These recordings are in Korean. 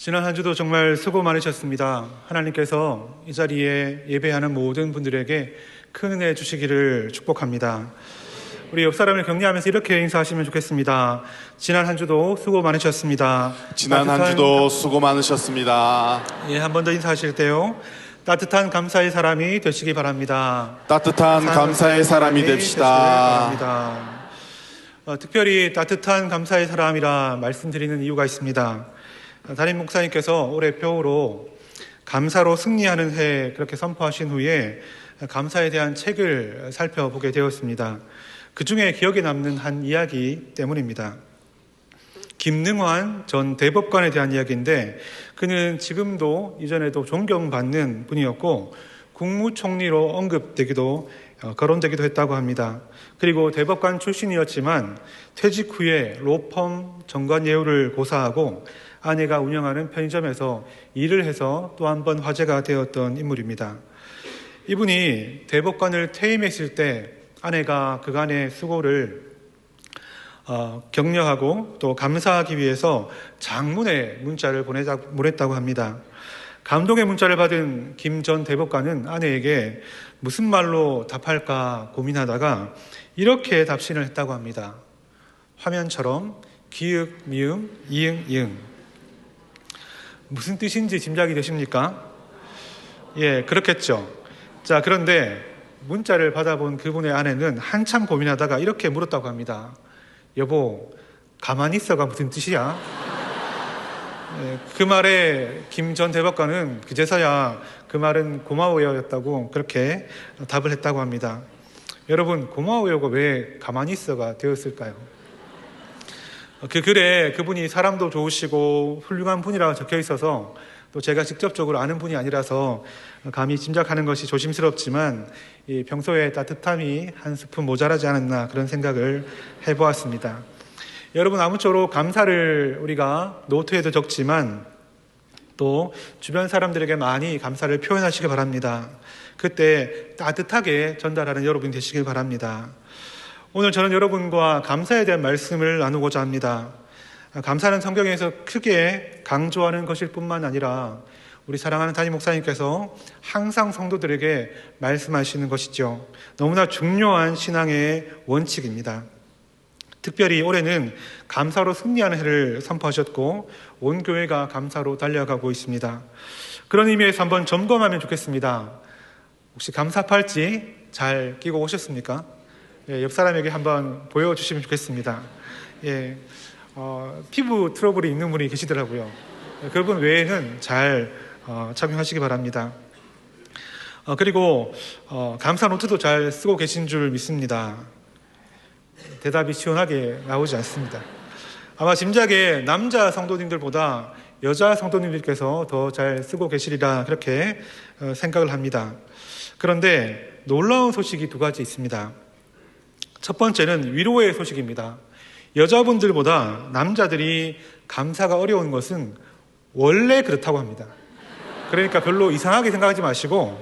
지난 한 주도 정말 수고 많으셨습니다. 하나님께서 이 자리에 예배하는 모든 분들에게 큰 은혜 주시기를 축복합니다. 우리 옆 사람을 격려하면서 이렇게 인사하시면 좋겠습니다. 지난 한 주도 수고 많으셨습니다. 지난 한 주도 수고 많으셨습니다. 예, 한 번 더 인사하실 때요. 따뜻한 감사의 사람이 되시기 바랍니다. 따뜻한 감사의 사람이 됩시다. 특별히 따뜻한 감사의 사람이라 말씀드리는 이유가 있습니다. 담임 목사님께서 올해 표로 감사로 승리하는 해 그렇게 선포하신 후에 감사에 대한 책을 살펴보게 되었습니다. 그 중에 기억에 남는 한 이야기 때문입니다. 김능환 전 대법관에 대한 이야기인데, 그는 지금도 이전에도 존경받는 분이었고 국무총리로 언급되기도 거론되기도 했다고 합니다. 그리고 대법관 출신이었지만 퇴직 후에 로펌 정관 예우를 고사하고 아내가 운영하는 편의점에서 일을 해서 또 한 번 화제가 되었던 인물입니다. 이분이 대법관을 퇴임했을 때 아내가 그간의 수고를 격려하고 또 감사하기 위해서 장문의 문자를 보냈다고 합니다. 감동의 문자를 받은 김 전 대법관은 아내에게 무슨 말로 답할까 고민하다가 이렇게 답신을 했다고 합니다. 화면처럼 기읍, 미음, 이응, 이응. 무슨 뜻인지 짐작이 되십니까? 예, 그렇겠죠. 자, 그런데 문자를 받아본 그분의 아내는 한참 고민하다가 이렇게 물었다고 합니다. 여보, 가만히 있어가 무슨 뜻이야? 예, 그 말에 김 전 대법관은 그제서야 그 말은 고마워요였다고 그렇게 답을 했다고 합니다. 여러분, 고마워요가 왜 가만히 있어가 되었을까요? 그 글에 그분이 사람도 좋으시고 훌륭한 분이라고 적혀 있어서 또 제가 직접적으로 아는 분이 아니라서 감히 짐작하는 것이 조심스럽지만 평소에 따뜻함이 한 스푼 모자라지 않았나 그런 생각을 해보았습니다. 여러분, 아무쪼록 감사를 우리가 노트에도 적지만 또 주변 사람들에게 많이 감사를 표현하시길 바랍니다. 그때 따뜻하게 전달하는 여러분이 되시길 바랍니다. 오늘 저는 여러분과 감사에 대한 말씀을 나누고자 합니다. 감사는 성경에서 크게 강조하는 것일 뿐만 아니라 우리 사랑하는 담임 목사님께서 항상 성도들에게 말씀하시는 것이죠. 너무나 중요한 신앙의 원칙입니다. 특별히 올해는 감사로 승리하는 해를 선포하셨고 온 교회가 감사로 달려가고 있습니다. 그런 의미에서 한번 점검하면 좋겠습니다. 혹시 감사 팔찌 잘 끼고 오셨습니까? 예, 옆 사람에게 한번 보여주시면 좋겠습니다. 예, 피부 트러블이 있는 분이 계시더라고요. 그분 외에는 잘 착용하시기 바랍니다. 그리고 감사 노트도 잘 쓰고 계신 줄 믿습니다. 대답이 시원하게 나오지 않습니다. 아마 짐작에 남자 성도님들보다 여자 성도님들께서 더 잘 쓰고 계시리라 그렇게 생각을 합니다. 그런데 놀라운 소식이 두 가지 있습니다. 첫 번째는 위로의 소식입니다. 여자분들보다 남자들이 감사가 어려운 것은 원래 그렇다고 합니다. 그러니까 별로 이상하게 생각하지 마시고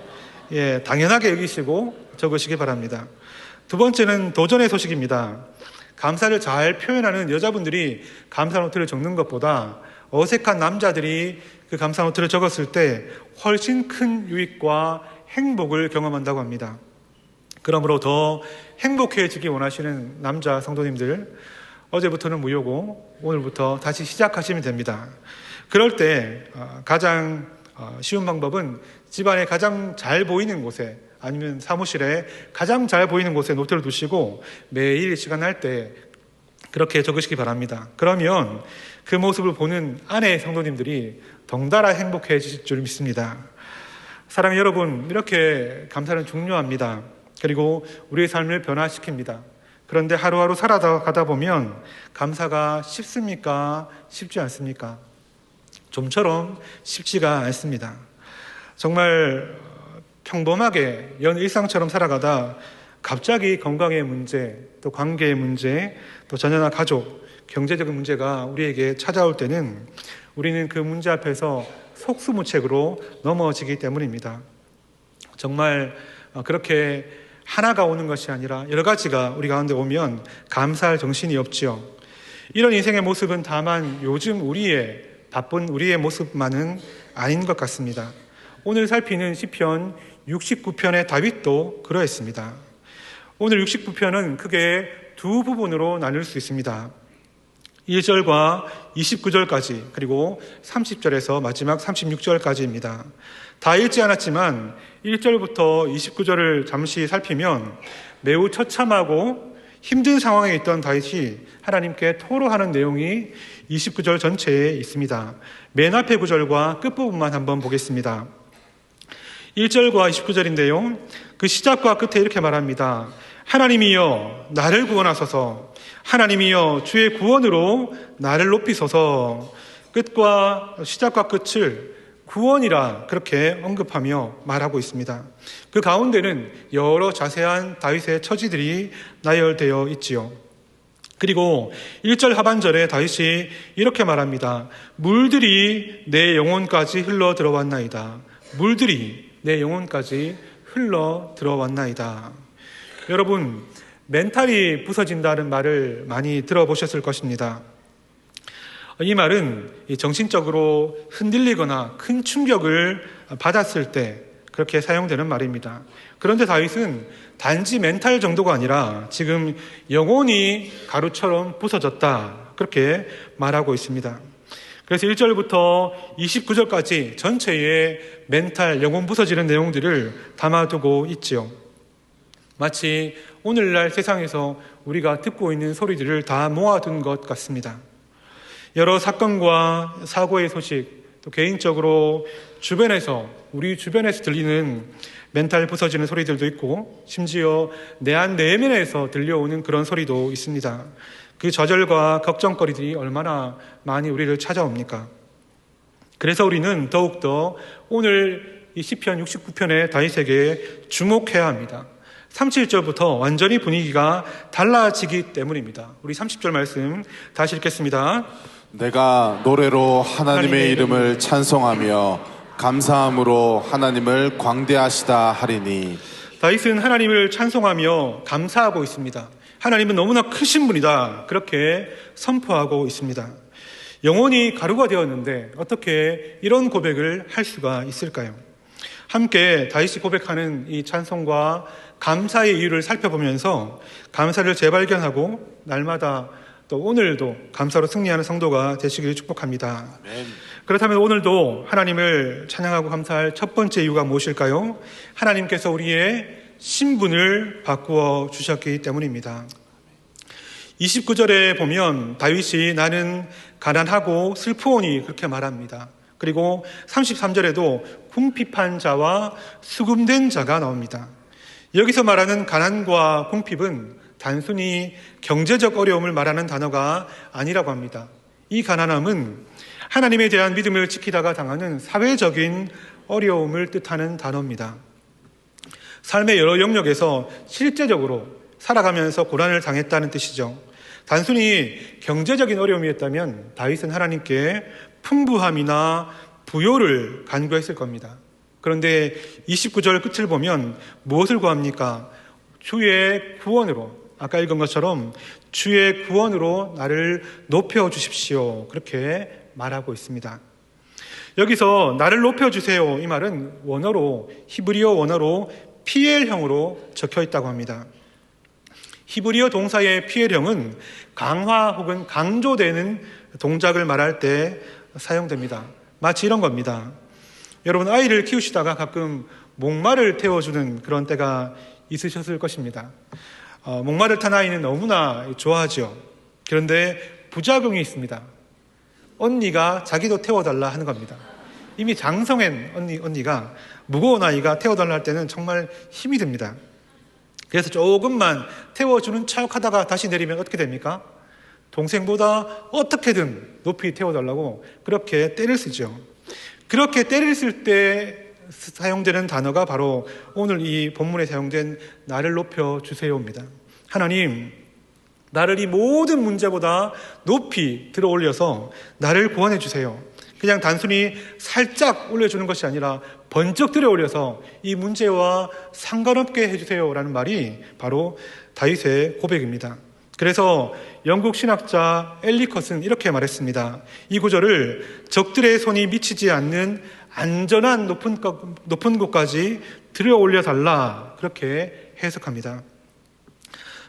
당연하게 여기시고 적으시기 바랍니다. 두 번째는 도전의 소식입니다. 감사를 잘 표현하는 여자분들이 감사 노트를 적는 것보다 어색한 남자들이 그 감사 노트를 적었을 때 훨씬 큰 유익과 행복을 경험한다고 합니다. 그러므로 더 행복해지기 원하시는 남자 성도님들, 어제부터는 무효고 오늘부터 다시 시작하시면 됩니다. 그럴 때 가장 쉬운 방법은 집안에 가장 잘 보이는 곳에 아니면 사무실에 가장 잘 보이는 곳에 노트를 두시고 매일 시간 날 때 그렇게 적으시기 바랍니다. 그러면 그 모습을 보는 아내 성도님들이 덩달아 행복해지실 줄 믿습니다. 사랑하는 여러분, 이렇게 감사는 중요합니다. 그리고 우리의 삶을 변화시킵니다. 그런데 하루하루 살아가다 보면 감사가 쉽습니까? 쉽지 않습니까? 좀처럼 쉽지가 않습니다. 정말 평범하게 일상처럼 살아가다 갑자기 건강의 문제, 또 관계의 문제, 또 자녀나 가족, 경제적인 문제가 우리에게 찾아올 때는 우리는 그 문제 앞에서 속수무책으로 넘어지기 때문입니다. 정말 그렇게 하나가 오는 것이 아니라 여러 가지가 우리 가운데 오면 감사할 정신이 없지요. 이런 인생의 모습은 다만 요즘 우리의 바쁜 우리의 모습만은 아닌 것 같습니다. 오늘 살피는 시편 69편의 다윗도 그러했습니다. 오늘 69편은 크게 두 부분으로 나눌 수 있습니다. 1절과 29절까지 그리고 30절에서 마지막 36절까지입니다. 다 읽지 않았지만 1절부터 29절을 잠시 살피면 매우 처참하고 힘든 상황에 있던 다윗이 하나님께 토로하는 내용이 29절 전체에 있습니다. 맨 앞에 구절과 끝부분만 한번 보겠습니다. 1절과 29절인데요. 그 시작과 끝에 이렇게 말합니다. 하나님이여 나를 구원하소서, 하나님이여 주의 구원으로 나를 높이소서. 끝과 시작과 끝을 구원이라 그렇게 언급하며 말하고 있습니다. 그 가운데는 여러 자세한 다윗의 처지들이 나열되어 있지요. 그리고 1절 하반절에 다윗이 이렇게 말합니다. 물들이 내 영혼까지 흘러 들어왔나이다. 물들이 내 영혼까지 흘러 들어왔나이다. 여러분, 멘탈이 부서진다는 말을 많이 들어보셨을 것입니다. 이 말은 정신적으로 흔들리거나 큰 충격을 받았을 때 그렇게 사용되는 말입니다. 그런데 다윗은 단지 멘탈 정도가 아니라 지금 영혼이 가루처럼 부서졌다 그렇게 말하고 있습니다. 그래서 1절부터 29절까지 전체의 멘탈, 영혼 부서지는 내용들을 담아두고 있지요. 마치 오늘날 세상에서 우리가 듣고 있는 소리들을 다 모아둔 것 같습니다. 여러 사건과 사고의 소식, 또 개인적으로 우리 주변에서 들리는 멘탈 부서지는 소리들도 있고 심지어 내 안 내면에서 들려오는 그런 소리도 있습니다. 그 좌절과 걱정거리들이 얼마나 많이 우리를 찾아옵니까? 그래서 우리는 더욱더 오늘 이 시편 69편의 다윗에게 주목해야 합니다. 37절부터 완전히 분위기가 달라지기 때문입니다. 우리 30절 말씀 다시 읽겠습니다. 내가 노래로 하나님의 이름을 찬송하며 감사함으로 하나님을 광대하시다 하리니. 다윗은 하나님을 찬송하며 감사하고 있습니다. 하나님은 너무나 크신 분이다 그렇게 선포하고 있습니다. 영혼이 가루가 되었는데 어떻게 이런 고백을 할 수가 있을까요? 함께 다윗이 고백하는 이 찬송과 감사의 이유를 살펴보면서 감사를 재발견하고 날마다 또 오늘도 감사로 승리하는 성도가 되시기를 축복합니다. 아멘. 그렇다면 오늘도 하나님을 찬양하고 감사할 첫 번째 이유가 무엇일까요? 하나님께서 우리의 신분을 바꾸어 주셨기 때문입니다. 29절에 보면 다윗이 나는 가난하고 슬프오니 그렇게 말합니다. 그리고 33절에도 궁핍한 자와 수금된 자가 나옵니다. 여기서 말하는 가난과 궁핍은 단순히 경제적 어려움을 말하는 단어가 아니라고 합니다. 이 가난함은 하나님에 대한 믿음을 지키다가 당하는 사회적인 어려움을 뜻하는 단어입니다. 삶의 여러 영역에서 실제적으로 살아가면서 고난을 당했다는 뜻이죠. 단순히 경제적인 어려움이었다면 다윗은 하나님께 풍부함이나 부요를 간구했을 겁니다. 그런데 29절 끝을 보면 무엇을 구합니까? 주의 구원으로, 아까 읽은 것처럼 주의 구원으로 나를 높여주십시오 그렇게 말하고 있습니다. 여기서 나를 높여주세요 이 말은 히브리어 원어로 피엘형으로 적혀 있다고 합니다. 히브리어 동사의 피엘형은 강화 혹은 강조되는 동작을 말할 때 사용됩니다. 마치 이런 겁니다. 여러분 아이를 키우시다가 가끔 목마를 태워주는 그런 때가 있으셨을 것입니다. 목마를 탄 아이는 너무나 좋아하죠. 그런데 부작용이 있습니다. 언니가 자기도 태워달라 하는 겁니다. 이미 장성한 언니가 무거운 아이가 태워달라 할 때는 정말 힘이 듭니다. 그래서 조금만 태워주는 척 하다가 다시 내리면 어떻게 됩니까? 동생보다 어떻게든 높이 태워달라고 그렇게 때를 쓰죠. 그렇게 때를 쓸 때 사용되는 단어가 바로 오늘 이 본문에 사용된 나를 높여주세요입니다. 하나님, 나를 이 모든 문제보다 높이 들어 올려서 나를 구원해 주세요. 그냥 단순히 살짝 올려주는 것이 아니라 번쩍 들어 올려서 이 문제와 상관없게 해주세요라는 말이 바로 다윗의 고백입니다. 그래서 영국 신학자 엘리컷은 이렇게 말했습니다. 이 구절을 적들의 손이 미치지 않는 안전한 높은 곳까지 들어 올려달라, 그렇게 해석합니다.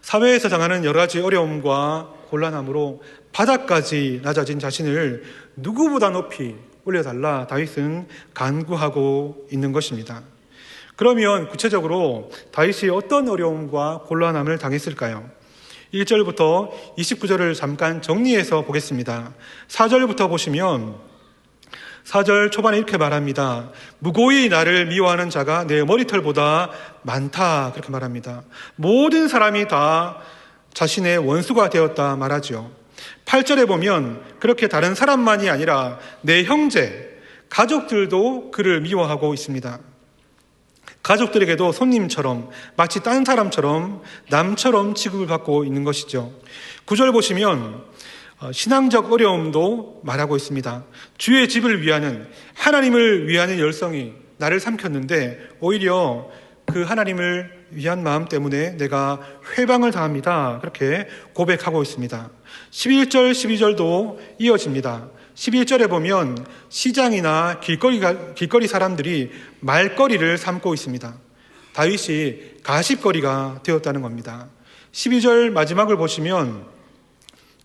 사회에서 당하는 여러 가지 어려움과 곤란함으로 바닥까지 낮아진 자신을 누구보다 높이 올려달라, 다윗은 간구하고 있는 것입니다. 그러면 구체적으로 다윗이 어떤 어려움과 곤란함을 당했을까요? 1절부터 29절을 잠깐 정리해서 보겠습니다. 4절부터 보시면 4절 초반에 이렇게 말합니다. 무고히 나를 미워하는 자가 내 머리털보다 많다, 그렇게 말합니다. 모든 사람이 다 자신의 원수가 되었다 말하죠. 8절에 보면 그렇게 다른 사람만이 아니라 내 형제, 가족들도 그를 미워하고 있습니다. 가족들에게도 손님처럼, 마치 딴 사람처럼, 남처럼 취급을 받고 있는 것이죠. 9절 보시면 신앙적 어려움도 말하고 있습니다. 주의 집을 위하는, 하나님을 위하는 열성이 나를 삼켰는데 오히려 그 하나님을 위한 마음 때문에 내가 회방을 당합니다, 그렇게 고백하고 있습니다. 11절, 12절도 이어집니다. 11절에 보면 시장이나 길거리 사람들이 말거리를 삼고 있습니다. 다윗이 가십거리가 되었다는 겁니다. 12절 마지막을 보시면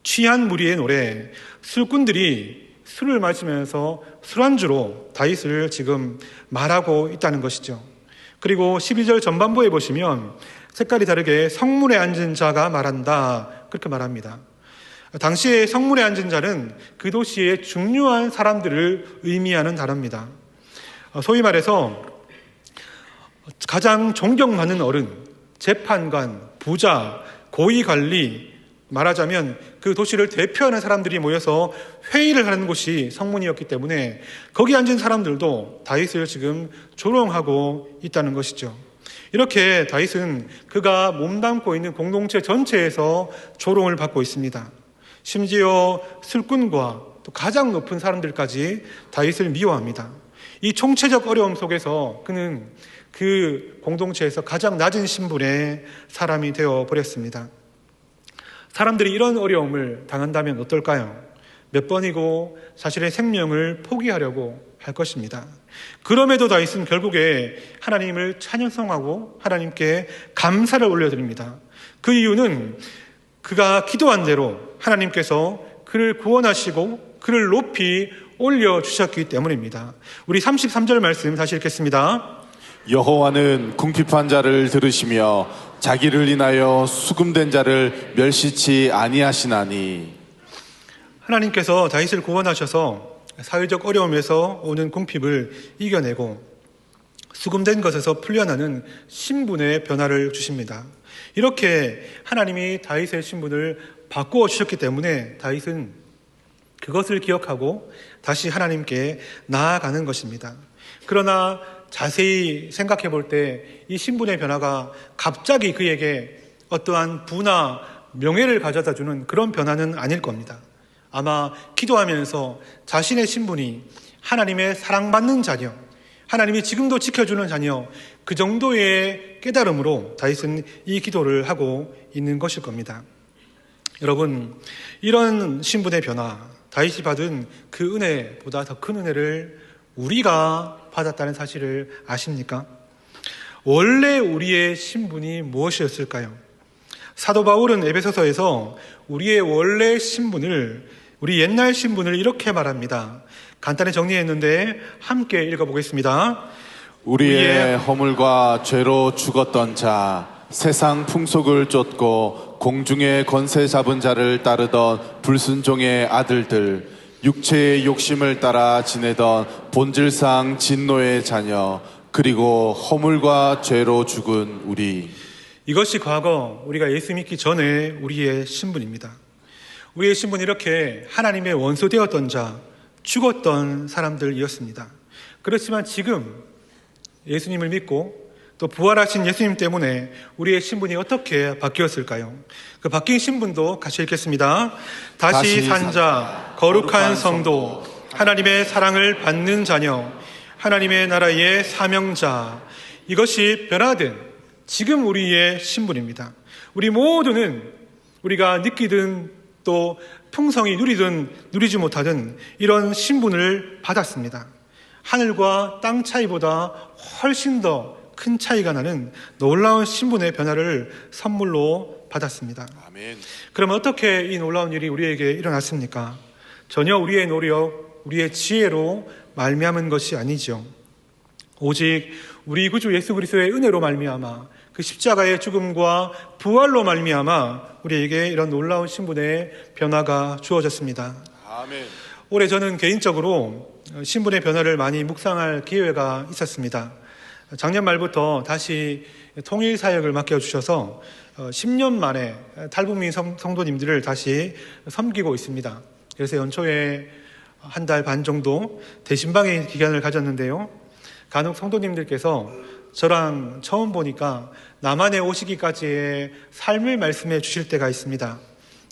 취한 무리의 노래, 술꾼들이 술을 마시면서 술안주로 다윗을 지금 말하고 있다는 것이죠. 그리고 12절 전반부에 보시면 색깔이 다르게 성문에 앉은 자가 말한다, 그렇게 말합니다. 당시에 성문에 앉은 자는 그 도시의 중요한 사람들을 의미하는 단어입니다. 소위 말해서 가장 존경받는 어른, 재판관, 부자, 고위관리, 말하자면 그 도시를 대표하는 사람들이 모여서 회의를 하는 곳이 성문이었기 때문에 거기 앉은 사람들도 다윗을 지금 조롱하고 있다는 것이죠. 이렇게 다윗은 그가 몸담고 있는 공동체 전체에서 조롱을 받고 있습니다. 심지어 술꾼과 또 가장 높은 사람들까지 다윗을 미워합니다. 이 총체적 어려움 속에서 그는 그 공동체에서 가장 낮은 신분의 사람이 되어 버렸습니다. 사람들이 이런 어려움을 당한다면 어떨까요? 몇 번이고 자신의 생명을 포기하려고 할 것입니다. 그럼에도 다윗은 결국에 하나님을 찬양하고 하나님께 감사를 올려드립니다. 그 이유는 그가 기도한 대로 하나님께서 그를 구원하시고 그를 높이 올려주셨기 때문입니다. 우리 33절 말씀 다시 읽겠습니다. 여호와는 궁핍한 자를 들으시며 자기를 인하여 수금된 자를 멸시치 아니하시나니. 하나님께서 다윗을 구원하셔서 사회적 어려움에서 오는 궁핍을 이겨내고 수금된 것에서 풀려나는 신분의 변화를 주십니다. 이렇게 하나님이 다윗의 신분을 바꾸어 주셨기 때문에 다윗은 그것을 기억하고 다시 하나님께 나아가는 것입니다. 그러나 자세히 생각해 볼 때 이 신분의 변화가 갑자기 그에게 어떠한 부나 명예를 가져다 주는 그런 변화는 아닐 겁니다. 아마 기도하면서 자신의 신분이 하나님의 사랑받는 자녀, 하나님이 지금도 지켜주는 자녀, 그 정도의 깨달음으로 다윗은 이 기도를 하고 있는 것일 겁니다. 여러분, 이런 신분의 변화, 다윗이 받은 그 은혜보다 더 큰 은혜를 우리가 받았다는 사실을 아십니까? 원래 우리의 신분이 무엇이었을까요? 사도 바울은 에베소서에서 우리의 원래 신분을, 우리 옛날 신분을 이렇게 말합니다. 간단히 정리했는데 함께 읽어보겠습니다. 우리의 허물과 죄로 죽었던 자, 세상 풍속을 쫓고 공중의 권세 잡은 자를 따르던 불순종의 아들들, 육체의 욕심을 따라 지내던 본질상 진노의 자녀, 그리고 허물과 죄로 죽은 우리. 이것이 과거 우리가 예수 믿기 전에 우리의 신분입니다. 우리의 신분은 이렇게 하나님의 원수 되었던 자, 죽었던 사람들이었습니다. 그렇지만 지금 예수님을 믿고 또 부활하신 예수님 때문에 우리의 신분이 어떻게 바뀌었을까요? 그 바뀐 신분도 같이 읽겠습니다. 다시 산 자, 거룩한 성도, 하나님의 사랑을 받는 자녀, 하나님의 나라의 사명자, 이것이 변화된 지금 우리의 신분입니다. 우리 모두는 우리가 느끼든 또 풍성히 누리든 누리지 못하든 이런 신분을 받았습니다. 하늘과 땅 차이보다 훨씬 더 큰 차이가 나는 놀라운 신분의 변화를 선물로 받았습니다. 아멘. 그럼 어떻게 이 놀라운 일이 우리에게 일어났습니까? 전혀 우리의 노력, 우리의 지혜로 말미암은 것이 아니죠. 오직 우리 구주 예수 그리스도의 은혜로 말미암아 그 십자가의 죽음과 부활로 말미암아 우리에게 이런 놀라운 신분의 변화가 주어졌습니다. 아멘. 올해 저는 개인적으로 신분의 변화를 많이 묵상할 기회가 있었습니다. 작년 말부터 다시 통일 사역을 맡겨주셔서 10년 만에 탈북민 성도님들을 다시 섬기고 있습니다. 그래서 연초에 한 달 반 정도 대신방의 기간을 가졌는데요. 간혹 성도님들께서 저랑 처음 보니까 남한에 오시기까지의 삶을 말씀해 주실 때가 있습니다.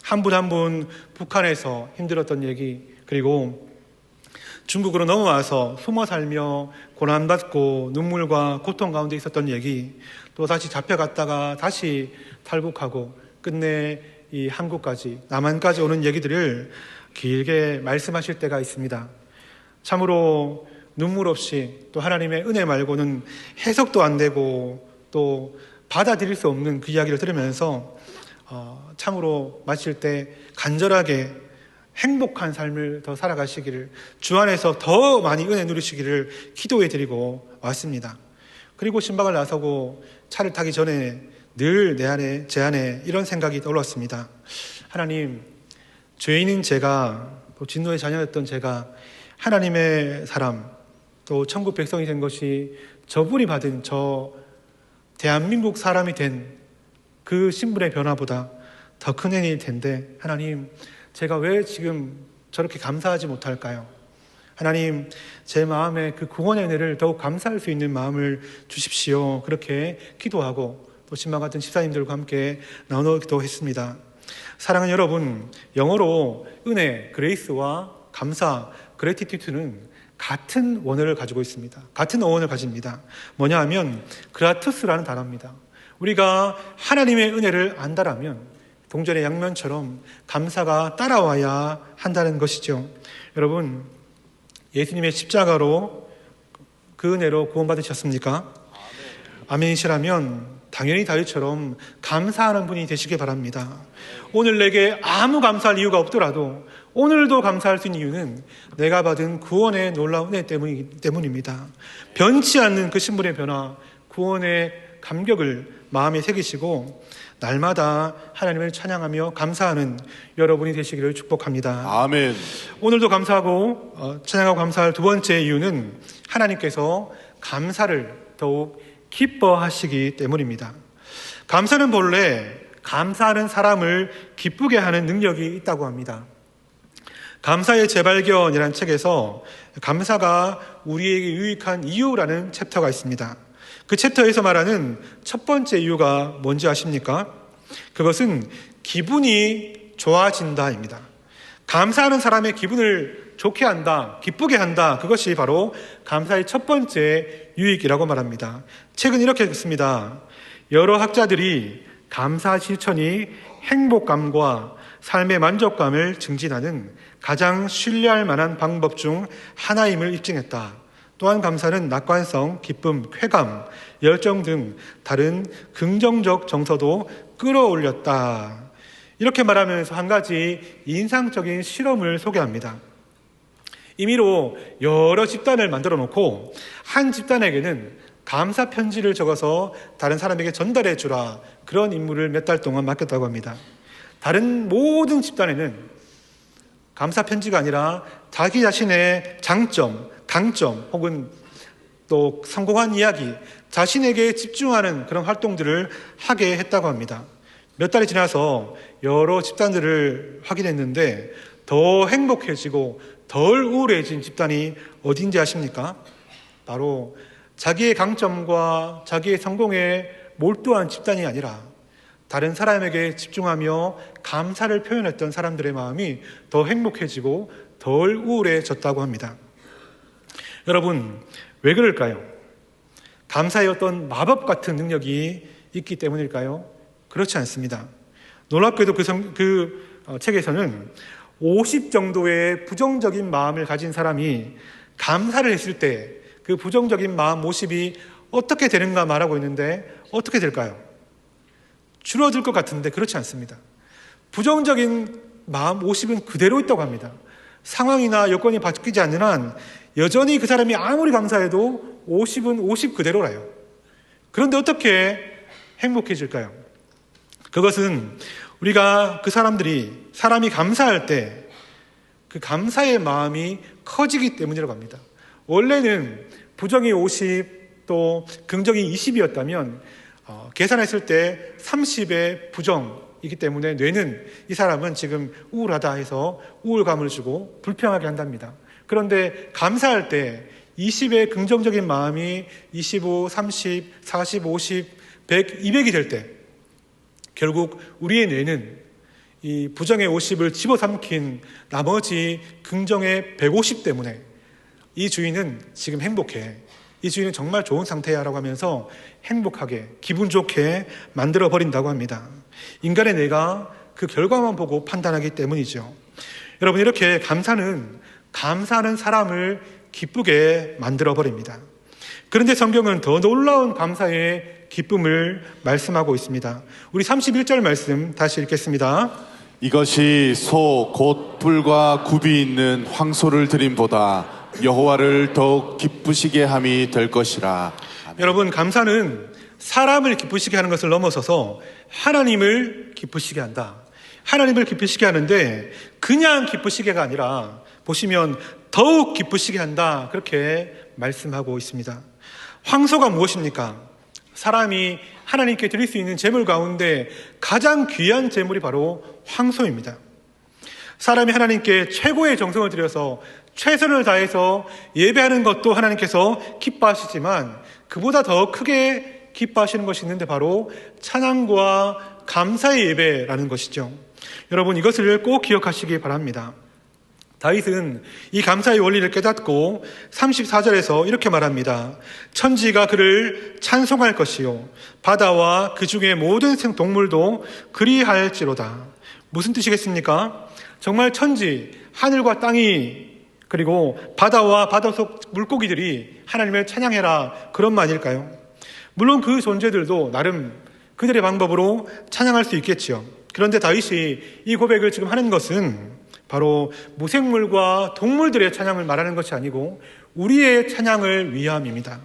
한 분 한 분 북한에서 힘들었던 얘기, 그리고 중국으로 넘어와서 숨어 살며 고난받고 눈물과 고통 가운데 있었던 얘기, 또 다시 잡혀갔다가 다시 탈북하고 끝내 이 한국까지, 남한까지 오는 얘기들을 길게 말씀하실 때가 있습니다. 참으로 눈물 없이 또 하나님의 은혜 말고는 해석도 안 되고 또 받아들일 수 없는 그 이야기를 들으면서 참으로 마칠 때 간절하게 행복한 삶을 더 살아가시기를, 주 안에서 더 많이 은혜 누리시기를 기도해 드리고 왔습니다. 그리고 신방을 나서고 차를 타기 전에 늘 제 안에 이런 생각이 떠올랐습니다. 하나님, 죄인인 제가, 또 진노의 자녀였던 제가 하나님의 사람, 또 천국 백성이 된 것이 저분이 받은 저 대한민국 사람이 된 그 신분의 변화보다 더 큰 은혜일 텐데, 하나님, 제가 왜 지금 저렇게 감사하지 못할까요? 하나님, 제 마음에 그 구원의 은혜를 더욱 감사할 수 있는 마음을 주십시오. 그렇게 기도하고 또 신방 같은 집사님들과 함께 나누기도 했습니다. 사랑하는 여러분, 영어로 은혜, 그레이스와 감사, 그래티튜드는 같은 원어를 가지고 있습니다. 같은 어원을 가집니다. 뭐냐 하면 그라투스라는 단어입니다. 우리가 하나님의 은혜를 안다라면 동전의 양면처럼 감사가 따라와야 한다는 것이죠. 여러분, 예수님의 십자가로 그 은혜로 구원받으셨습니까? 아멘이시라면 당연히 다윗처럼 감사하는 분이 되시길 바랍니다. 오늘 내게 아무 감사할 이유가 없더라도 오늘도 감사할 수 있는 이유는 내가 받은 구원의 놀라운 은혜 때문입니다. 변치 않는 그 신분의 변화, 구원의 감격을 마음에 새기시고 날마다 하나님을 찬양하며 감사하는 여러분이 되시기를 축복합니다. 아멘. 오늘도 감사하고 찬양하고 감사할 두 번째 이유는 하나님께서 감사를 더욱 기뻐하시기 때문입니다. 감사는 본래 감사하는 사람을 기쁘게 하는 능력이 있다고 합니다. 감사의 재발견이라는 책에서 감사가 우리에게 유익한 이유라는 챕터가 있습니다. 그 챕터에서 말하는 첫 번째 이유가 뭔지 아십니까? 그것은 기분이 좋아진다입니다. 감사하는 사람의 기분을 좋게 한다, 기쁘게 한다, 그것이 바로 감사의 첫 번째 유익이라고 말합니다. 책은 이렇게 읽습니다. 여러 학자들이 감사 실천이 행복감과 삶의 만족감을 증진하는 가장 신뢰할 만한 방법 중 하나임을 입증했다. 또한 감사는 낙관성, 기쁨, 쾌감, 열정 등 다른 긍정적 정서도 끌어올렸다. 이렇게 말하면서 한 가지 인상적인 실험을 소개합니다. 임의로 여러 집단을 만들어 놓고 한 집단에게는 감사 편지를 적어서 다른 사람에게 전달해 주라, 그런 임무를 몇 달 동안 맡겼다고 합니다. 다른 모든 집단에는 감사 편지가 아니라 자기 자신의 장점, 강점 혹은 또 성공한 이야기, 자신에게 집중하는 그런 활동들을 하게 했다고 합니다. 몇 달이 지나서 여러 집단들을 확인했는데 더 행복해지고 덜 우울해진 집단이 어딘지 아십니까? 바로 자기의 강점과 자기의 성공에 몰두한 집단이 아니라 다른 사람에게 집중하며 감사를 표현했던 사람들의 마음이 더 행복해지고 덜 우울해졌다고 합니다. 여러분, 왜 그럴까요? 감사의 어떤 마법 같은 능력이 있기 때문일까요? 그렇지 않습니다. 놀랍게도 책에서는 50 정도의 부정적인 마음을 가진 사람이 감사를 했을 때 그 부정적인 마음 50이 어떻게 되는가 말하고 있는데 어떻게 될까요? 줄어들 것 같은데 그렇지 않습니다. 부정적인 마음 50은 그대로 있다고 합니다. 상황이나 여건이 바뀌지 않는 한 여전히 그 사람이 아무리 감사해도 50은 50 그대로라요. 그런데 어떻게 행복해질까요? 그것은 우리가 사람이 감사할 때 그 감사의 마음이 커지기 때문이라고 합니다. 원래는 부정이 50 또 긍정이 20이었다면 계산했을 때 30의 부정이기 때문에 뇌는 이 사람은 지금 우울하다 해서 우울감을 주고 불평하게 한답니다. 그런데 감사할 때 20의 긍정적인 마음이 25, 30, 40, 50, 100, 200이 될 때 결국 우리의 뇌는 이 부정의 50을 집어삼킨 나머지 긍정의 150 때문에 이 주인은 지금 행복해. 이 주인은 정말 좋은 상태야 라고 하면서 행복하게 기분 좋게 만들어 버린다고 합니다. 인간의 뇌가 그 결과만 보고 판단하기 때문이죠. 여러분, 이렇게 감사하는 사람을 기쁘게 만들어 버립니다. 그런데 성경은 더 놀라운 감사의 기쁨을 말씀하고 있습니다. 우리 31절 말씀 다시 읽겠습니다. 이것이 소 곧 뿔과 굽이 있는 황소를 드림보다 여호와를 더욱 기쁘시게 함이 될 것이라. 아멘. 여러분, 감사는 사람을 기쁘시게 하는 것을 넘어서서 하나님을 기쁘시게 한다. 하나님을 기쁘시게 하는데 그냥 기쁘시게가 아니라 보시면 더욱 기쁘시게 한다. 그렇게 말씀하고 있습니다. 황소가 무엇입니까? 사람이 하나님께 드릴 수 있는 제물 가운데 가장 귀한 제물이 바로 황소입니다. 사람이 하나님께 최고의 정성을 들여서 최선을 다해서 예배하는 것도 하나님께서 기뻐하시지만 그보다 더 크게 기뻐하시는 것이 있는데 바로 찬양과 감사의 예배라는 것이죠. 여러분, 이것을 꼭 기억하시기 바랍니다. 다윗은 이 감사의 원리를 깨닫고 34절에서 이렇게 말합니다. 천지가 그를 찬송할 것이요 바다와 그 중에 모든 동물도 그리할지로다. 무슨 뜻이겠습니까? 정말 천지, 하늘과 땅이 그리고 바다와 바다 속 물고기들이 하나님을 찬양해라, 그런 말일까요? 물론 그 존재들도 나름 그들의 방법으로 찬양할 수 있겠지요. 그런데 다윗이 이 고백을 지금 하는 것은 바로 무생물과 동물들의 찬양을 말하는 것이 아니고 우리의 찬양을 위함입니다.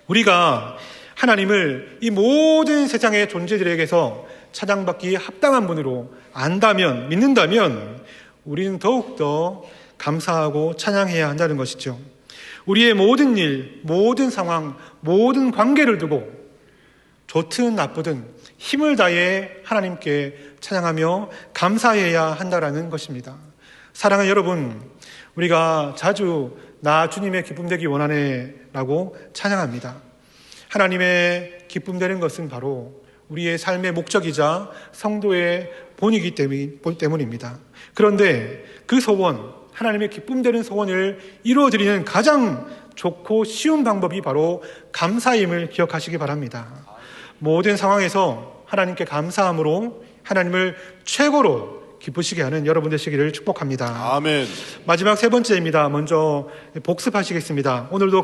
우리가 하나님을 이 모든 세상의 존재들에게서 찬양받기 합당한 분으로 안다면, 믿는다면 우리는 더욱더 감사하고 찬양해야 한다는 것이죠. 우리의 모든 일, 모든 상황, 모든 관계를 두고 좋든 나쁘든 힘을 다해 하나님께 찬양하며 감사해야 한다라는 것입니다. 사랑하는 여러분, 우리가 자주 나 주님의 기쁨 되기 원하네 라고 찬양합니다. 하나님의 기쁨 되는 것은 바로 우리의 삶의 목적이자 성도의 본이기 때문입니다. 그런데 그 소원, 하나님의 기쁨 되는 소원을 이루어드리는 가장 좋고 쉬운 방법이 바로 감사임을 기억하시기 바랍니다. 모든 상황에서 하나님께 감사함으로 하나님을 최고로 기쁘시게 하는 여러분 되시기를 축복합니다. 아멘. 마지막 세 번째입니다. 먼저 복습하시겠습니다. 오늘도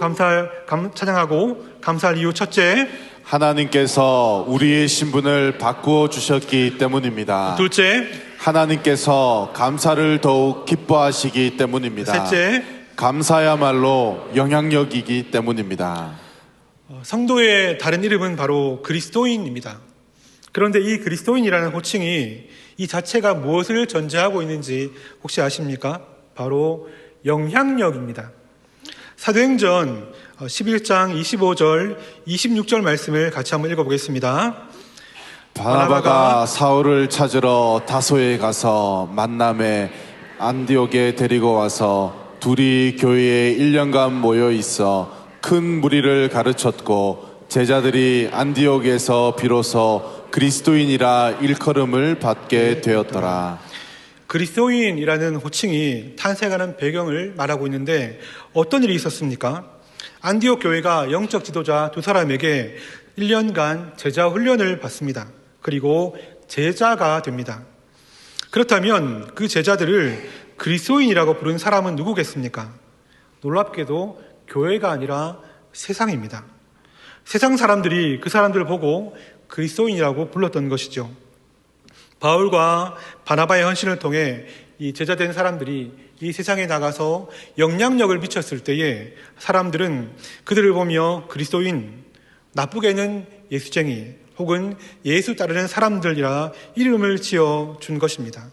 찬양하고 감사할 이유 첫째, 하나님께서 우리의 신분을 바꾸어 주셨기 때문입니다. 둘째, 하나님께서 감사를 더욱 기뻐하시기 때문입니다. 셋째, 감사야말로 영향력이기 때문입니다. 성도의 다른 이름은 바로 그리스도인입니다. 그런데 이 그리스도인이라는 호칭이 이 자체가 무엇을 전제하고 있는지 혹시 아십니까? 바로 영향력입니다. 사도행전 11장 25절, 26절 말씀을 같이 한번 읽어보겠습니다. 바나바가 사울을 찾으러 다소에 가서 만남에 안디옥에 데리고 와서 둘이 교회에 1년간 모여 있어 큰 무리를 가르쳤고 제자들이 안디옥에서 비로소 그리스도인이라 일컬음을 받게 되었더라. 그리스도인이라는 호칭이 탄생하는 배경을 말하고 있는데 어떤 일이 있었습니까? 안디옥 교회가 영적 지도자 두 사람에게 1년간 제자 훈련을 받습니다. 그리고 제자가 됩니다. 그렇다면 그 제자들을 그리스도인이라고 부른 사람은 누구겠습니까? 놀랍게도 교회가 아니라 세상입니다. 세상 사람들이 그 사람들을 보고 그리스도인이라고 불렀던 것이죠. 바울과 바나바의 헌신을 통해 이 제자된 사람들이 이 세상에 나가서 영향력을 미쳤을 때에 사람들은 그들을 보며 그리스도인, 나쁘게는 예수쟁이 혹은 예수 따르는 사람들이라 이름을 지어준 것입니다.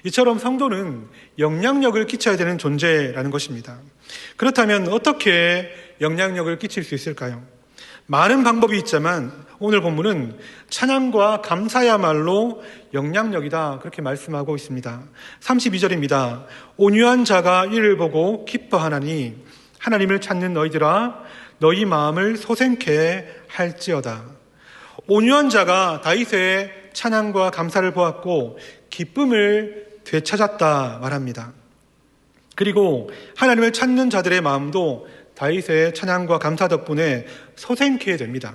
이처럼 성도는 영향력을 끼쳐야 되는 존재라는 것입니다. 그렇다면 어떻게 영향력을 끼칠 수 있을까요? 많은 방법이 있지만 오늘 본문은 찬양과 감사야말로 영향력이다, 그렇게 말씀하고 있습니다. 32절입니다. 온유한 자가 이를 보고 기뻐하나니 하나님을 찾는 너희들아 너희 마음을 소생케 할지어다. 온유한 자가 다윗의 찬양과 감사를 보았고 기쁨을 되찾았다 말합니다. 그리고 하나님을 찾는 자들의 마음도 다윗의 찬양과 감사 덕분에 소생케 됩니다.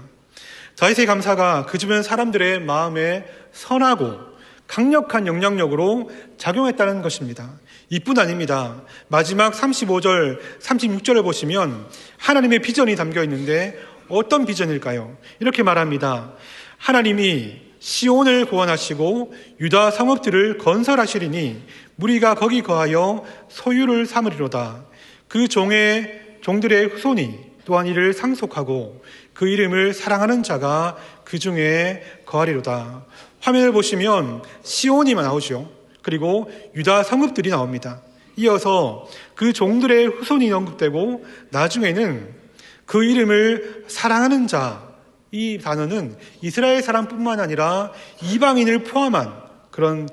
다윗의 감사가 그 주변 사람들의 마음에 선하고 강력한 영향력으로 작용했다는 것입니다. 이뿐 아닙니다. 마지막 35절, 36절을 보시면 하나님의 비전이 담겨 있는데 어떤 비전일까요? 이렇게 말합니다. 하나님이 시온을 구원하시고 유다 성읍들을 건설하시리니 무리가 거기 거하여 소유를 삼으리로다. 그 종들의 후손이 또한 이를 상속하고 그 이름을 사랑하는 자가 그 중에 거하리로다. 화면을 보시면 시온이 나오죠. 그리고 유다 성읍들이 나옵니다. 이어서 그 종들의 후손이 언급되고 나중에는 그 이름을 사랑하는 자, 이 단어는 이스라엘 사람뿐만 아니라 이방인을 포함한 그런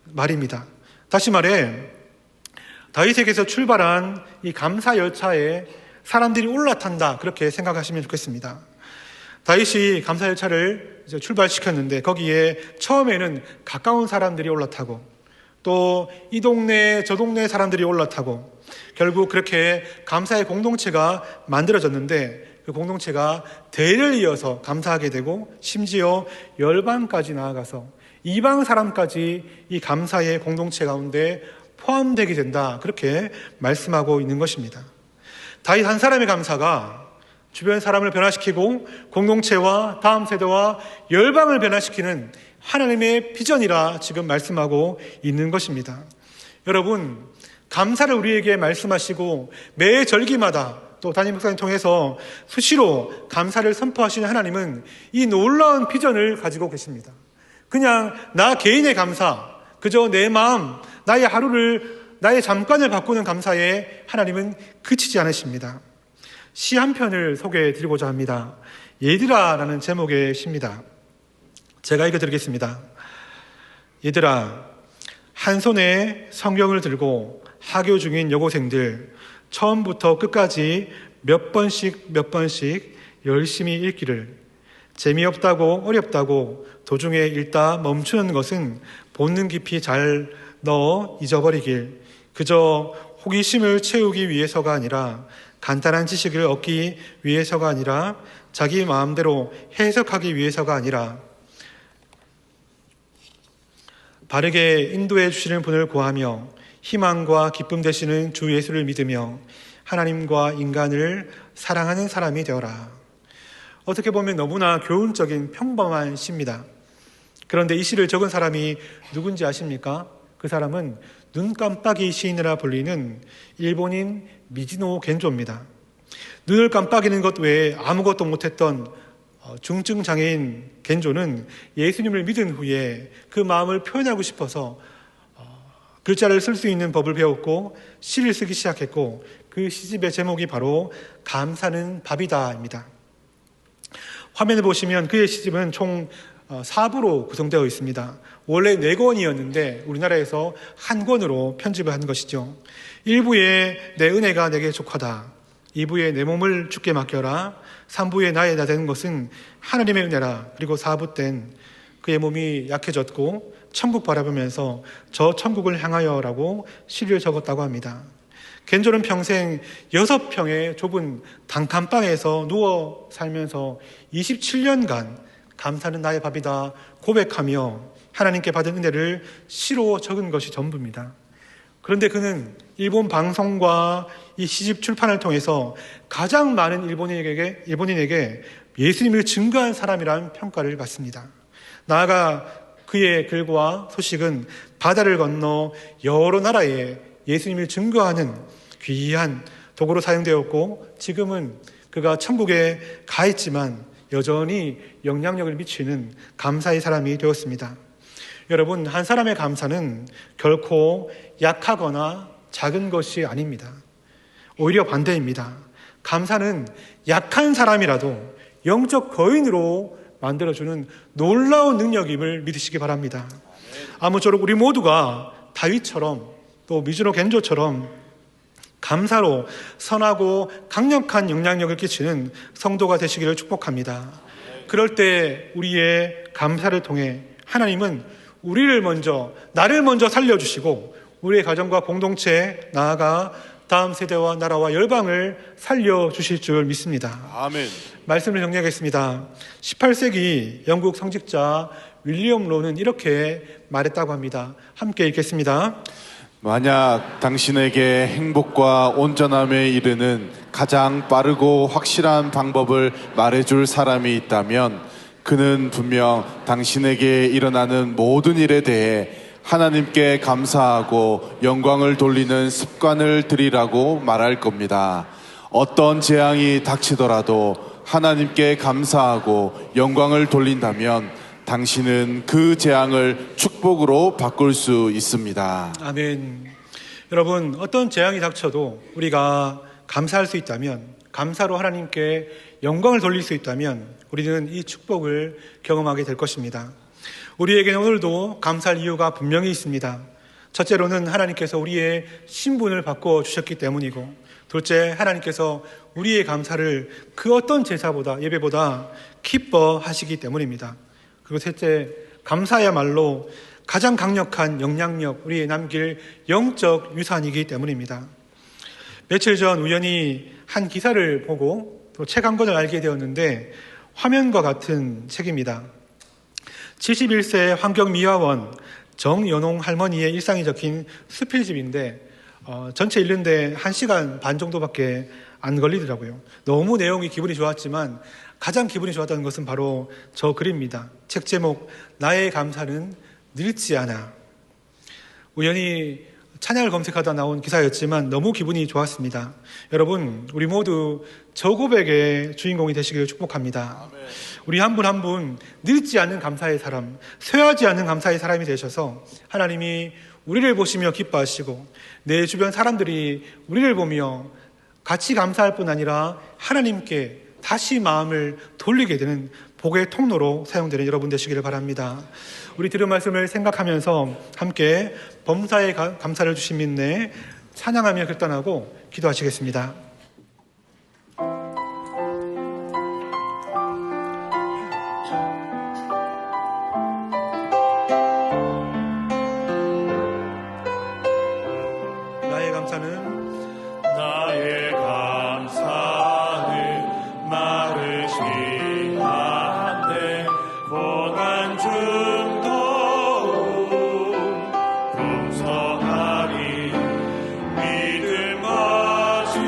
말입니다. 다시 말해 다윗에게서 출발한 이 감사 열차에 사람들이 올라탄다, 그렇게 생각하시면 좋겠습니다. 다윗이 감사 열차를 이제 출발시켰는데 거기에 처음에는 가까운 사람들이 올라타고 또 이 동네 저 동네 사람들이 올라타고 결국 그렇게 감사의 공동체가 만들어졌는데 그 공동체가 대를 이어서 감사하게 되고 심지어 열방까지 나아가서 이방 사람까지 이 감사의 공동체 가운데 포함되게 된다, 그렇게 말씀하고 있는 것입니다. 다윗 한 사람의 감사가 주변 사람을 변화시키고 공동체와 다음 세대와 열방을 변화시키는 하나님의 비전이라 지금 말씀하고 있는 것입니다. 여러분, 감사를 우리에게 말씀하시고 매 절기마다 또 담임 목사님 통해서 수시로 감사를 선포하시는 하나님은 이 놀라운 비전을 가지고 계십니다. 그냥 나 개인의 감사, 그저 내 마음, 나의 하루를, 나의 잠깐을 바꾸는 감사에 하나님은 그치지 않으십니다. 시 한 편을 소개해 드리고자 합니다. 얘들아 라는 제목의 시입니다. 제가 읽어드리겠습니다. 얘들아, 한 손에 성경을 들고 하교 중인 여고생들, 처음부터 끝까지 몇 번씩 열심히 읽기를. 재미없다고 어렵다고 도중에 읽다 멈추는 것은 본능 깊이 잘 넣어 잊어버리길. 그저 호기심을 채우기 위해서가 아니라, 간단한 지식을 얻기 위해서가 아니라, 자기 마음대로 해석하기 위해서가 아니라 바르게 인도해 주시는 분을 구하며 희망과 기쁨 되시는 주 예수를 믿으며 하나님과 인간을 사랑하는 사람이 되어라. 어떻게 보면 너무나 교훈적인 평범한 시입니다. 그런데 이 시를 적은 사람이 누군지 아십니까? 그 사람은 눈 깜빡이 시인이라 불리는 일본인 미지노 겐조입니다. 눈을 깜빡이는 것 외에 아무것도 못했던 중증 장애인 겐조는 예수님을 믿은 후에 그 마음을 표현하고 싶어서 글자를 쓸 수 있는 법을 배웠고 시를 쓰기 시작했고, 그 시집의 제목이 바로 감사는 밥이다입니다. 화면을 보시면 그의 시집은 총 4부로 구성되어 있습니다. 원래 4권이었는데 우리나라에서 1권으로 편집을 한 것이죠. 1부에 내 은혜가 내게 족하다, 2부에 내 몸을 주께 맡겨라, 3부에 나의 나 되는 것은 하나님의 은혜라, 그리고 4부 땐 그의 몸이 약해졌고 천국 바라보면서 저 천국을 향하여라고 시를 적었다고 합니다. 겐조는 평생 6평의 좁은 단칸방에서 누워 살면서 27년간 감사는 나의 밥이다 고백하며 하나님께 받은 은혜를 시로 적은 것이 전부입니다. 그런데 그는 일본 방송과 이 시집 출판을 통해서 가장 많은 일본인에게 예수님을 증거한 사람이라는 평가를 받습니다. 나아가 그의 글과 소식은 바다를 건너 여러 나라에 예수님을 증거하는 귀한 도구로 사용되었고, 지금은 그가 천국에 가 있지만 여전히 영향력을 미치는 감사의 사람이 되었습니다. 여러분, 한 사람의 감사는 결코 약하거나 작은 것이 아닙니다. 오히려 반대입니다. 감사는 약한 사람이라도 영적 거인으로 만들어주는 놀라운 능력임을 믿으시기 바랍니다. 아무쪼록 우리 모두가 다윗처럼 또 미즈노 겐조처럼 감사로 선하고 강력한 영향력을 끼치는 성도가 되시기를 축복합니다. 그럴 때 우리의 감사를 통해 하나님은 나를 먼저 살려주시고 우리의 가정과 공동체, 나아가 다음 세대와 나라와 열방을 살려주실 줄 믿습니다. 아멘. 말씀을 정리하겠습니다. 18세기 영국 성직자 윌리엄 로는 이렇게 말했다고 합니다. 함께 읽겠습니다. 만약 당신에게 행복과 온전함에 이르는 가장 빠르고 확실한 방법을 말해줄 사람이 있다면 그는 분명 당신에게 일어나는 모든 일에 대해 하나님께 감사하고 영광을 돌리는 습관을 들이라고 말할 겁니다. 어떤 재앙이 닥치더라도 하나님께 감사하고 영광을 돌린다면 당신은 그 재앙을 축복으로 바꿀 수 있습니다. 아멘. 여러분, 어떤 재앙이 닥쳐도 우리가 감사할 수 있다면, 감사로 하나님께 영광을 돌릴 수 있다면 우리는 이 축복을 경험하게 될 것입니다. 우리에게는 오늘도 감사할 이유가 분명히 있습니다. 첫째로는 하나님께서 우리의 신분을 바꿔 주셨기 때문이고, 둘째, 하나님께서 우리의 감사를 그 어떤 제사보다, 예배보다 기뻐하시기 때문입니다. 그리고 셋째, 감사야말로 가장 강력한 영향력, 우리의 남길 영적 유산이기 때문입니다. 며칠 전 우연히 한 기사를 보고 또 책 한 권을 알게 되었는데, 화면과 같은 책입니다. 71세 환경미화원 정연홍 할머니의 일상이 적힌 수필집인데 전체 읽는데 1시간 반 정도밖에 안 걸리더라고요. 너무 내용이 기분이 좋았지만 가장 기분이 좋았던 것은 바로 저 글입니다. 책 제목, 나의 감사는 늙지 않아. 우연히 찬양을 검색하다 나온 기사였지만 너무 기분이 좋았습니다. 여러분, 우리 모두 저 고백의 주인공이 되시기를 축복합니다. 아멘. 우리 한 분 한 분 늙지 않는 감사의 사람, 쇠하지 않는 감사의 사람이 되셔서 하나님이 우리를 보시며 기뻐하시고 내 주변 사람들이 우리를 보며 같이 감사할 뿐 아니라 하나님께 다시 마음을 돌리게 되는 복의 통로로 사용되는 여러분 되시기를 바랍니다. 우리 들은 말씀을 생각하면서 함께 범사에 감사를 주신 믿네 찬양하며 결단하고 기도하시겠습니다. 나의 감사는 마르시 한데 고난 중도 용서하리 믿음 없이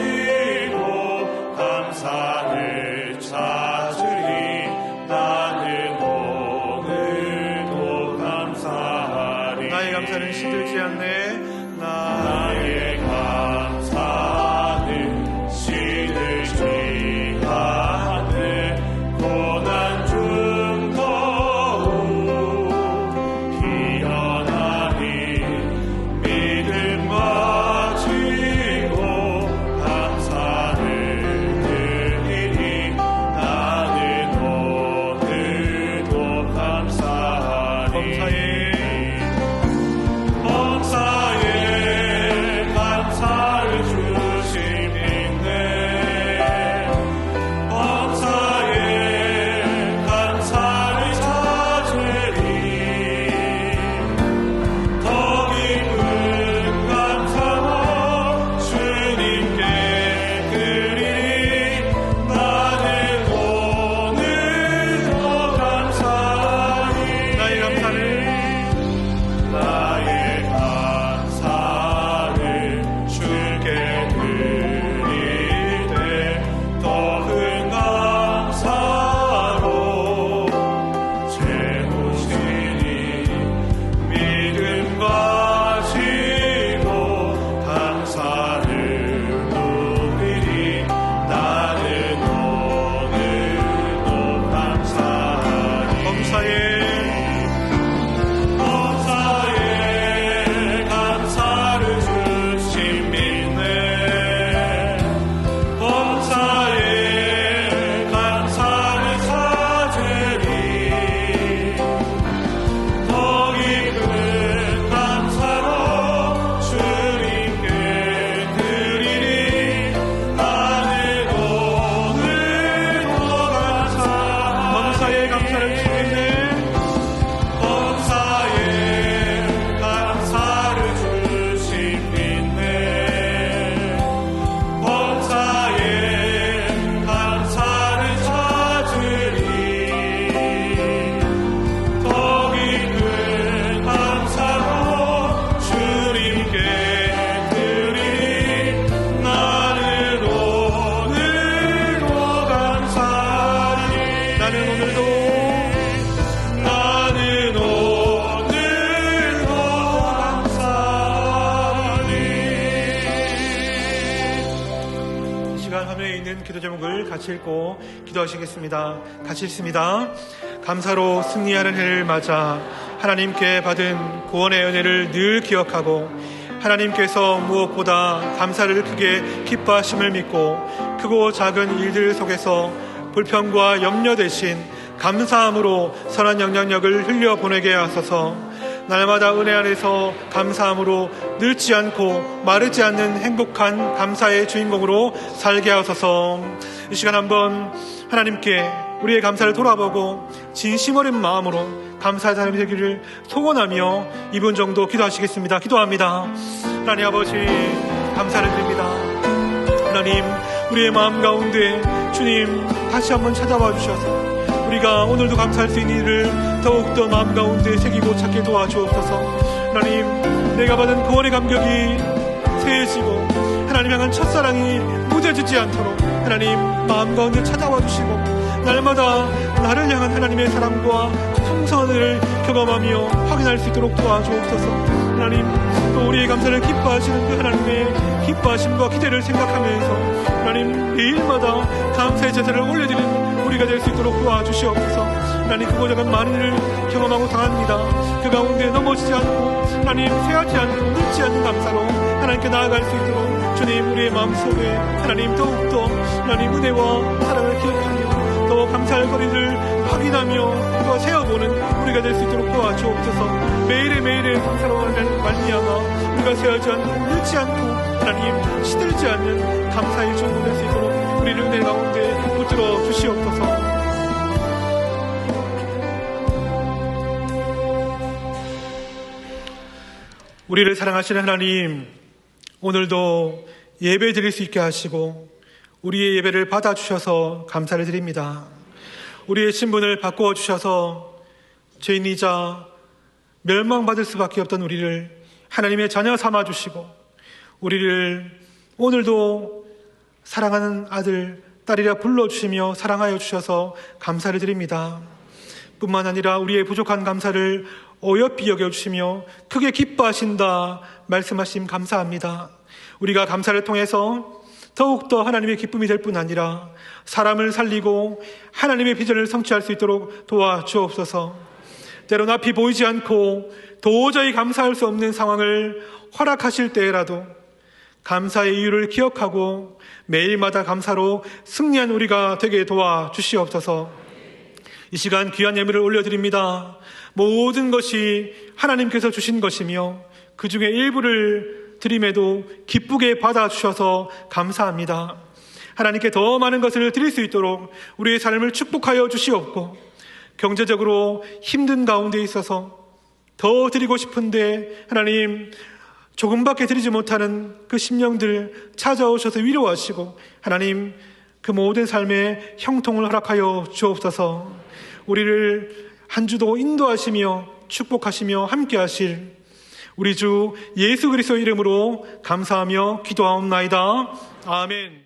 시간 화면에 있는 기도 제목을 같이 읽고 기도하시겠습니다. 같이 읽습니다. 감사로 승리하는 해를 맞아 하나님께 받은 구원의 은혜를 늘 기억하고 하나님께서 무엇보다 감사를 크게 기뻐하심을 믿고 크고 작은 일들 속에서 불평과 염려 대신 감사함으로 선한 영향력을 흘려보내게 하소서. 날마다 은혜 안에서 감사함으로 늙지 않고 마르지 않는 행복한 감사의 주인공으로 살게 하소서. 이 시간 한번 하나님께 우리의 감사를 돌아보고 진심 어린 마음으로 감사의 사람이 되기를 소원하며 2분 정도 기도하시겠습니다. 기도합니다. 하나님 아버지, 감사를 드립니다. 하나님, 우리의 마음 가운데 주님 다시 한번 찾아와 주셔서 우리가 오늘도 감사할 수 있는 일을 더욱더 마음 가운데 새기고 찾게 도와주옵소서. 하나님, 내가 받은 구원의 감격이 세해지고 하나님 향한 첫사랑이 무뎌지지 않도록 하나님 마음 가운데 찾아와 주시고 날마다 나를 향한 하나님의 사랑과 풍성을 경험하며 확인할 수 있도록 도와주옵소서. 하나님, 또 우리의 감사를 기뻐하시는 그 하나님의 기뻐하심과 기대를 생각하면서 하나님 매일마다 감사의 제사를 올려드리는 우리가 될 수 있도록 도와주시옵소서. 하나님, 그보다 많은 일을 경험하고 당합니다. 그 가운데 넘어지지 않고 하나님 쇠하지 않고 늙지 않는 감사로 하나님께 나아갈 수 있도록 주님 우리의 마음속에 하나님 더욱더 하나님 은혜와 사랑을 기억하며 또 감사할 거리를 확인하며 또 세워보는 우리가 될 수 있도록 도와주옵소서. 매일의 감사로 말미암아 우리가 세하지 않고 늙지 않고 하나님 시들지 않는 감사의 주인공 될 수 있도록 우리를 은혜 가운데 붙들어 주시옵소서. 우리를 사랑하시는 하나님, 오늘도 예배 드릴 수 있게 하시고 우리의 예배를 받아주셔서 감사를 드립니다. 우리의 신분을 바꾸어 주셔서 죄인이자 멸망받을 수밖에 없던 우리를 하나님의 자녀 삼아주시고 우리를 오늘도 사랑하는 아들, 딸이라 불러주시며 사랑하여 주셔서 감사를 드립니다. 뿐만 아니라 우리의 부족한 감사를 어여삐 여겨주시며 크게 기뻐하신다 말씀하심 감사합니다. 우리가 감사를 통해서 더욱더 하나님의 기쁨이 될 뿐 아니라 사람을 살리고 하나님의 비전을 성취할 수 있도록 도와주옵소서. 때론 앞이 보이지 않고 도저히 감사할 수 없는 상황을 허락하실 때라도 감사의 이유를 기억하고 매일마다 감사로 승리한 우리가 되게 도와주시옵소서. 이 시간 귀한 예물을 올려드립니다. 모든 것이 하나님께서 주신 것이며 그 중에 일부를 드림에도 기쁘게 받아주셔서 감사합니다. 하나님께 더 많은 것을 드릴 수 있도록 우리의 삶을 축복하여 주시옵고 경제적으로 힘든 가운데 있어서 더 드리고 싶은데 하나님 조금밖에 드리지 못하는 그 심령들 찾아오셔서 위로하시고 하나님 그 모든 삶의 형통을 허락하여 주옵소서. 우리를 한 주도 인도하시며 축복하시며 함께하실 우리 주 예수 그리스도 이름으로 감사하며 기도하옵나이다. 아멘.